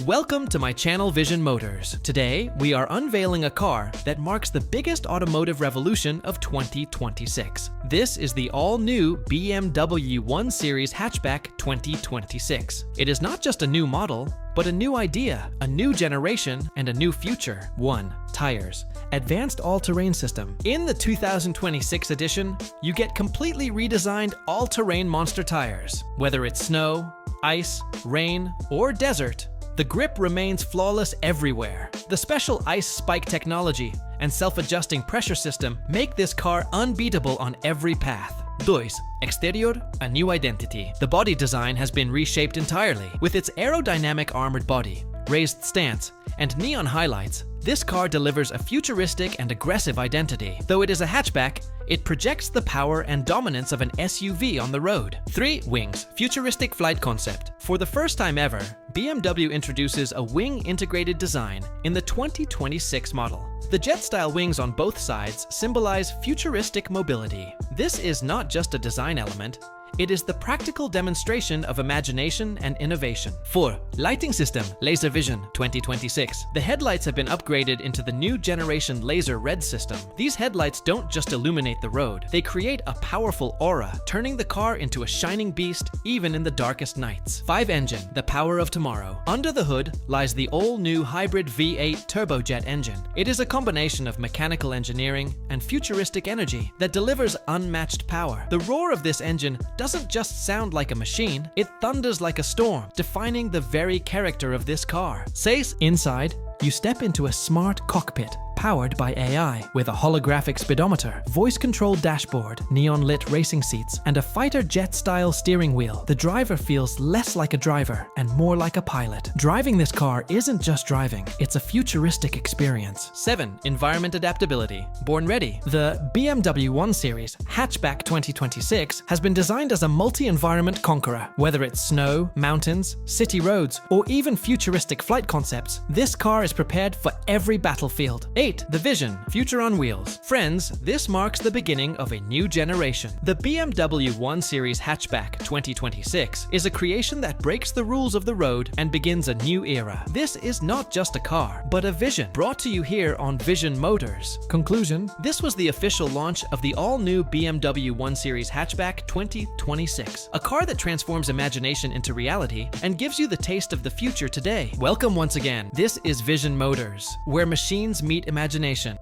Welcome to my channel Vision Motors. Today, we are unveiling a car that marks the biggest automotive revolution of 2026. This is the all-new BMW 1 Series Hatchback 2026. It is not just a new model, but a new idea, a new generation, and a new future. 1. Tires. Advanced all-terrain system. In the 2026 edition, you get completely redesigned all-terrain monster tires. Whether it's snow, ice, rain, or desert, the grip remains flawless everywhere. The special ice spike technology and self-adjusting pressure system make this car unbeatable on every path. 2. Exterior, a new identity. The body design has been reshaped entirely. With its aerodynamic armored body, raised stance, and neon highlights, this car delivers a futuristic and aggressive identity. Though it is a hatchback, it projects the power and dominance of an SUV on the road. 3. Wings. Futuristic flight concept. For the first time ever, BMW introduces a wing-integrated design in the 2026 model. The jet-style wings on both sides symbolize futuristic mobility. This is not just a design element, it is the practical demonstration of imagination and innovation. 4. Lighting system, Laser Vision 2026. The headlights have been upgraded into the new generation laser red system. These headlights don't just illuminate the road, they create a powerful aura, turning the car into a shining beast even in the darkest nights. 5. Engine, the power of tomorrow. Under the hood lies the all-new hybrid V8 turbojet engine. It is a combination of mechanical engineering and futuristic energy that delivers unmatched power. The roar of this engine doesn't just sound like a machine, it thunders like a storm, defining the very character of this car. 6. Inside, you step into a smart cockpit powered by AI with a holographic speedometer, voice-controlled dashboard, neon-lit racing seats, and a fighter jet-style steering wheel. The driver feels less like a driver and more like a pilot. Driving this car isn't just driving, it's a futuristic experience. 7. Environment adaptability. Born ready. The BMW 1 Series Hatchback 2026 has been designed as a multi-environment conqueror. Whether it's snow, mountains, city roads, or even futuristic flight concepts, this car is prepared for every battlefield. 8. The Vision, future on wheels. Friends, this marks the beginning of a new generation. The BMW 1 Series Hatchback 2026 is a creation that breaks the rules of the road and begins a new era. This is not just a car, but a vision, brought to you here on Vision Motors. Conclusion: this was the official launch of the all-new BMW 1 Series Hatchback 2026, a car that transforms imagination into reality and gives you the taste of the future today. Welcome once again. This is Vision Motors, where machines meet imagination.